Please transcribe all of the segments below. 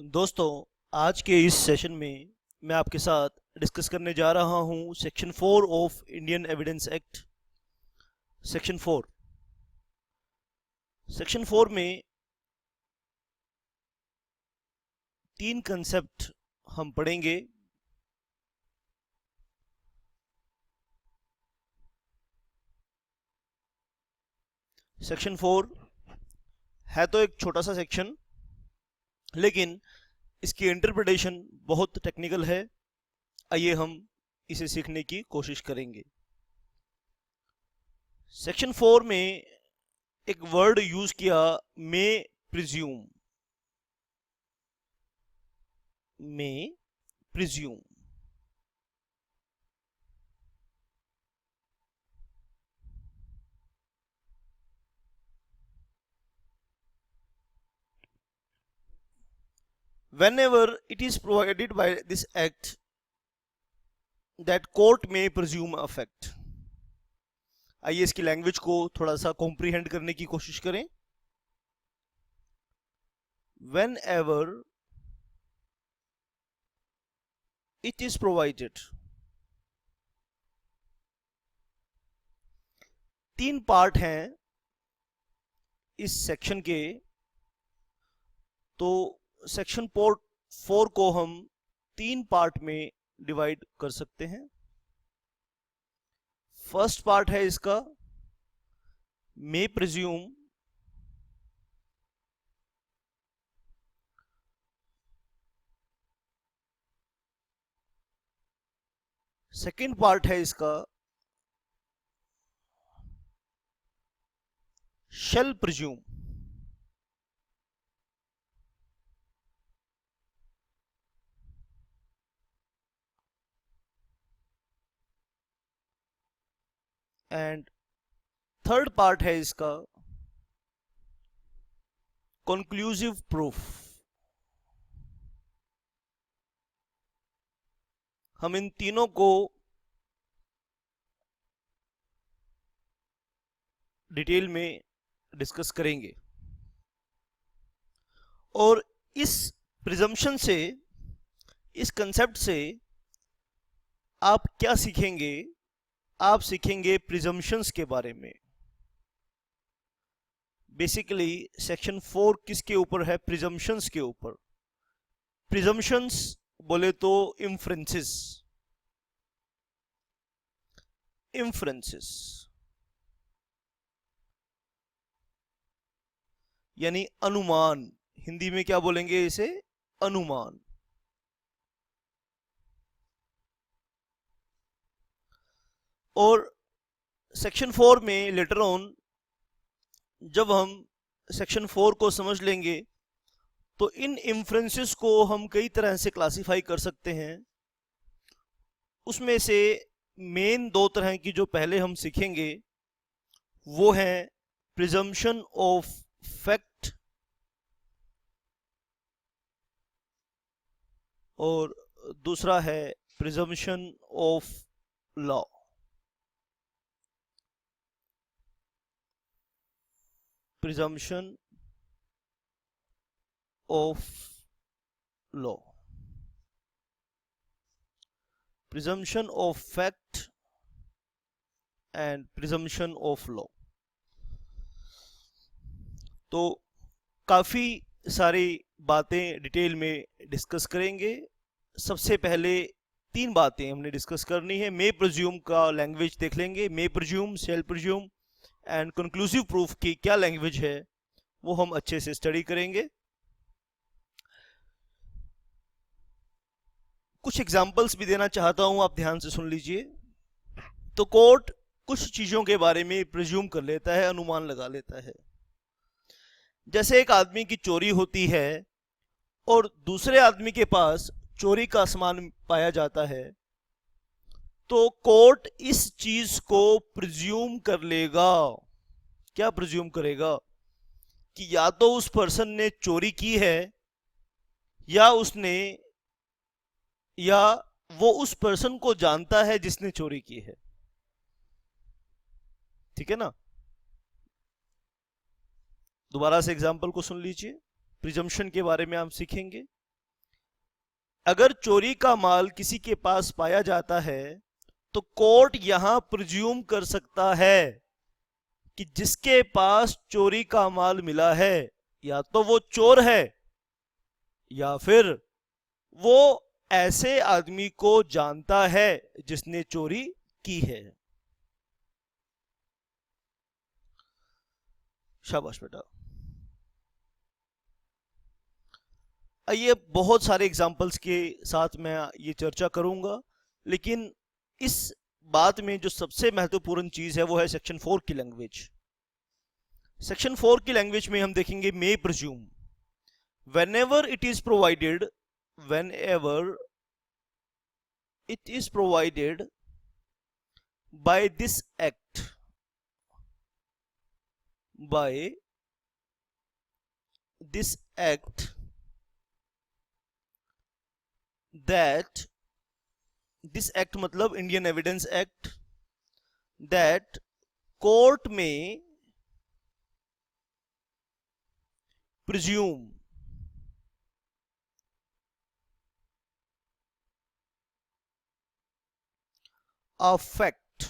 दोस्तों, आज के इस सेशन में मैं आपके साथ डिस्कस करने जा रहा हूं section 4 of Indian evidence act. Section 4 section 4 में तीन कंसेप्ट हम पढ़ेंगे। सेक्शन 4 है तो एक छोटा सा सेक्शन, लेकिन इसकी इंटरप्रिटेशन बहुत टेक्निकल है। आइए हम इसे सीखने की कोशिश करेंगे। सेक्शन 4 में एक वर्ड यूज किया, मे presume. May presume whenever it is provided by this act that court may presume effect। आइए इसकी लैंग्वेज को थोड़ा सा कॉम्प्रीहेंड करने की कोशिश करें। whenever it is provided, तीन पार्ट हैं इस सेक्शन के। तो सेक्शन 4 को हम तीन पार्ट में डिवाइड कर सकते हैं। फर्स्ट पार्ट है इसका मे प्रिज्यूम। सेकंड पार्ट है इसका शैल प्रिज्यूम। एंड थर्ड पार्ट है इसका कंक्लूसिव प्रूफ। हम इन तीनों को डिटेल में डिस्कस करेंगे और इस प्रिजम्पशन से, इस कंसेप्ट से आप क्या सीखेंगे? आप सीखेंगे प्रिजम्पशंस के बारे में। बेसिकली सेक्शन 4 किसके ऊपर है? प्रिजम्पशंस के ऊपर। प्रिजम्पशंस बोले तो इन्फ्रेंसेस। इन्फ्रेंसेस यानी अनुमान। हिंदी में क्या बोलेंगे इसे? अनुमान। और सेक्शन 4 में लेटर ऑन जब हम सेक्शन 4 को समझ लेंगे तो इन इन्फ्रेंसेस को हम कई तरह से क्लासिफाई कर सकते हैं। उसमें से मेन दो तरह की जो पहले हम सीखेंगे वो है प्रिजम्पशन ऑफ फैक्ट और दूसरा है presumption of law. Presumption of law, presumption of fact and presumption of law. तो काफ़ी सारी बातें डिटेल में डिस्कस करेंगे। सबसे पहले तीन बातें हमने डिस्कस करनी है। मे प्रिज्यूम का लैंग्वेज देख लेंगे, मे presume, shell presume and conclusive proof की क्या लैंग्वेज है वो हम अच्छे से स्टडी करेंगे। कुछ एग्जांपल्स भी देना चाहता हूं, आप ध्यान से सुन लीजिए। तो कोर्ट कुछ चीज़ों के बारे में प्रिज्यूम कर लेता है, अनुमान लगा लेता है। जैसे एक आदमी की चोरी होती है और दूसरे आदमी के पास चोरी का सामान पाया जाता है, तो कोर्ट इस चीज को प्रिज्यूम कर लेगा। क्या प्रिज्यूम करेगा? कि या तो उस पर्सन ने चोरी की है या उसने, या वो उस पर्सन को जानता है जिसने चोरी की है। ठीक है ना? दोबारा से एग्जांपल को सुन लीजिए। प्रिजम्पशन के बारे में हम सीखेंगे। अगर चोरी का माल किसी के पास पाया जाता है तो कोर्ट यहां प्रिज्यूम कर सकता है कि जिसके पास चोरी का माल मिला है या तो वो चोर है या फिर वो ऐसे आदमी को जानता है जिसने चोरी की है। शाबाश बेटा। आइए बहुत सारे एग्जाम्पल्स के साथ मैं ये चर्चा करूंगा, लेकिन इस बात में जो सबसे महत्वपूर्ण चीज है वो है सेक्शन 4 की लैंग्वेज। सेक्शन 4 की लैंग्वेज में हम देखेंगे मे presume. whenever it is provided whenever it is provided by this act by this act that this act मतलब Indian evidence act, that court में presume a fact,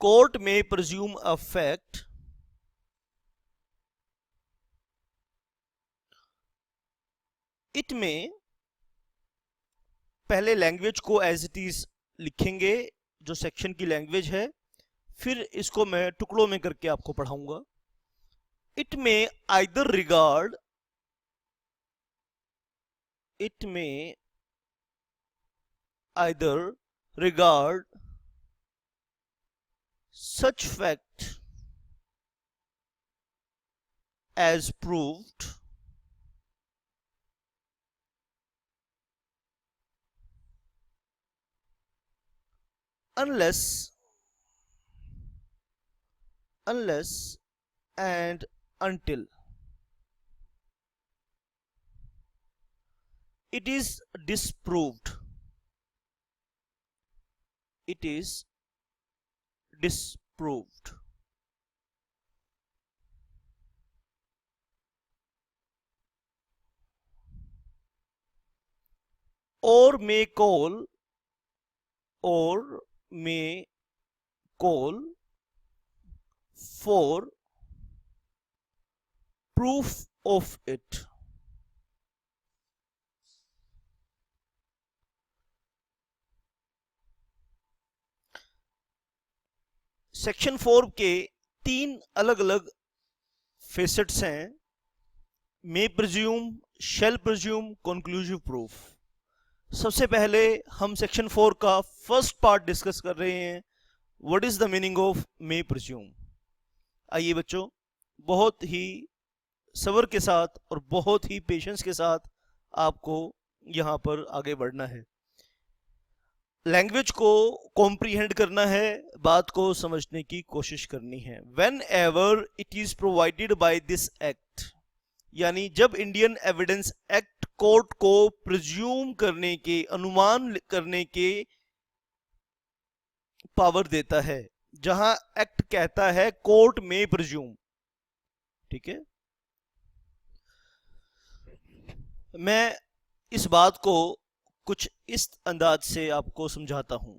कोर्ट में presume a fact it में पहले language को as it is लिखेंगे जो section की language है, फिर इसको मैं टुकड़ों में करके आपको पढ़ाऊंगा। इट में either regard, it may either regard such fact as proved unless and until it is disproved. It is disproved. Or may call for proof of it. Section 4 के 3 अलग अलग फेसेट्स हैं, may presume, shall presume, conclusive proof. सबसे पहले हम section 4 का first part discuss कर रहे हैं, what is the meaning of May presume. आइए बच्चों, बहुत ही सब्र के साथ और बहुत ही पेशेंस के साथ आपको यहां पर आगे बढ़ना है, लैंग्वेज को कॉम्प्रीहेंड करना है, बात को समझने की कोशिश करनी है। When ever it is provided by this act, यानी जब इंडियन एविडेंस एक्ट कोर्ट को प्रिज्यूम करने के, अनुमान करने के पावर देता है, जहां एक्ट कहता है कोर्ट में प्रिज्यूम, ठीक है। मैं इस बात को कुछ इस अंदाज से आपको समझाता हूं।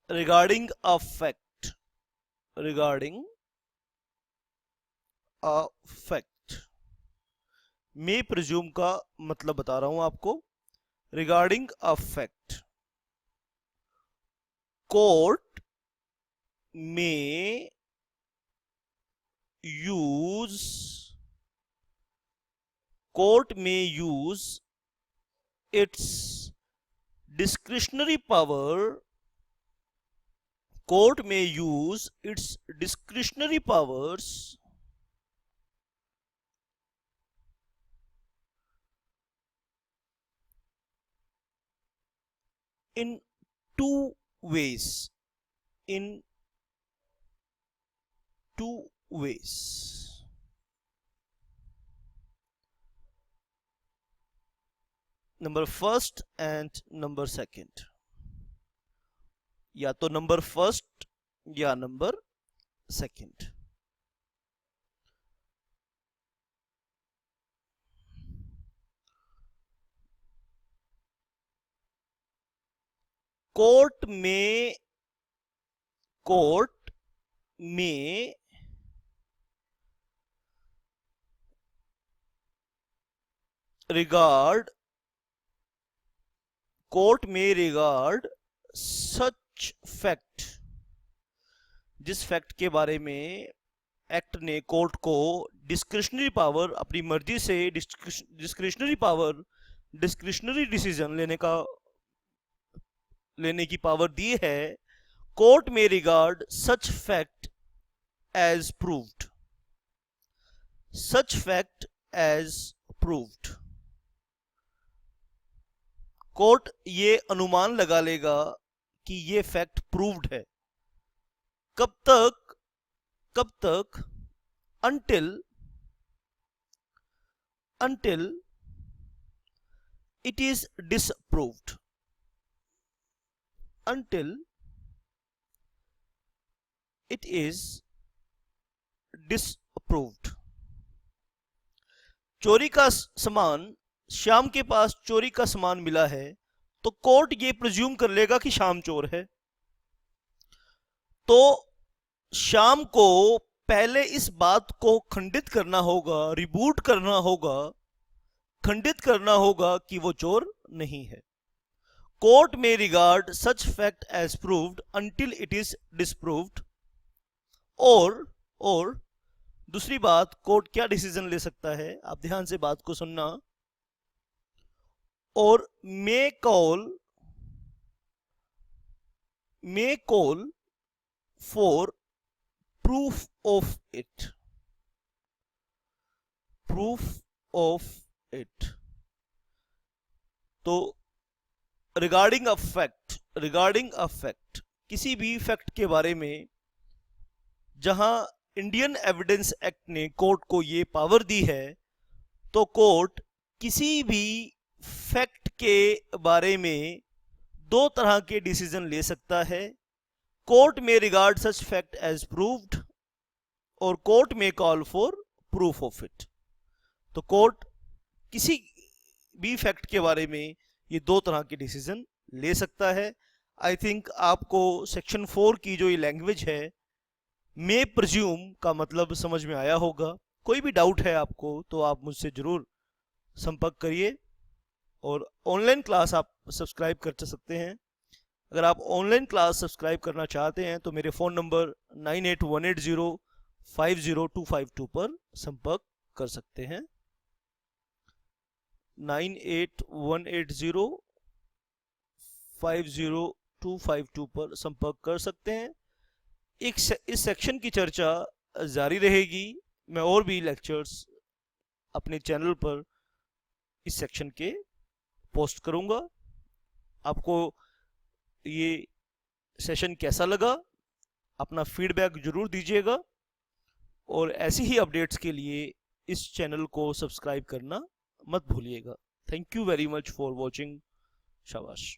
Regarding a fact, regarding a fact, may presume का मतलब बता रहा हूं आपको। रिगार्डिंग अ फैक्ट, कोर्ट में यूज, कोर्ट में use its discretionary power, court may use its discretionary powers in two ways, in two ways। Number first and number second, या तो नंबर फर्स्ट या नंबर सेकंड। कोर्ट में regard such fact, जिस fact के बारे में act ने court को डिस्क्रिशनरी पावर, अपनी मर्जी से डिस्क्रिशनरी पावर, डिस्क्रिशनरी डिसीजन लेने की पावर दी है, कोर्ट में regard such fact as proved, such fact as proved. Court ये अनुमान लगा लेगा कि ये फैक्ट प्रूव्ड है। कब तक until it is disproved, until it is disproved। चोरी का सामान, श्याम के पास चोरी का सामान मिला है तो कोर्ट ये प्रिज्यूम कर लेगा कि श्याम चोर है। तो श्याम को पहले इस बात को खंडित करना होगा, रिबूट करना होगा, खंडित करना होगा कि वो चोर नहीं है। कोर्ट में regard such fact as proved until it is disproved. और दूसरी बात, कोर्ट क्या डिसीजन ले सकता है, आप ध्यान से बात को सुनना। और मे call for proof of it. तो रिगार्डिंग अ फैक्ट, किसी भी फैक्ट के बारे में जहां इंडियन एविडेंस एक्ट ने कोर्ट को ये पावर दी है, तो कोर्ट किसी भी फैक्ट के बारे में दो तरह के डिसीजन ले सकता है। कोर्ट में regard such fact as proved और कोर्ट में call for proof of it. तो कोर्ट किसी भी फैक्ट के बारे में ये दो तरह के डिसीजन ले सकता है। आई थिंक आपको सेक्शन 4 की जो ये लैंग्वेज है, मे प्रिज्यूम का मतलब समझ में आया होगा। कोई भी डाउट है आपको तो आप मुझसे जरूर संपर्क करिए। और ऑनलाइन क्लास आप सब्सक्राइब कर सकते हैं। अगर आप ऑनलाइन क्लास सब्सक्राइब करना चाहते हैं तो मेरे फ़ोन नंबर 9818050252 पर संपर्क कर सकते हैं। 9818050252 पर संपर्क कर सकते हैं। इस सेक्शन की चर्चा जारी रहेगी। मैं और भी लेक्चर्स अपने चैनल पर इस सेक्शन के पोस्ट करूंगा। आपको ये सेशन कैसा लगा, अपना फीडबैक जरूर दीजिएगा और ऐसी ही अपडेट्स के लिए इस चैनल को सब्सक्राइब करना मत भूलिएगा। Thank you very much for watching. शाबाश।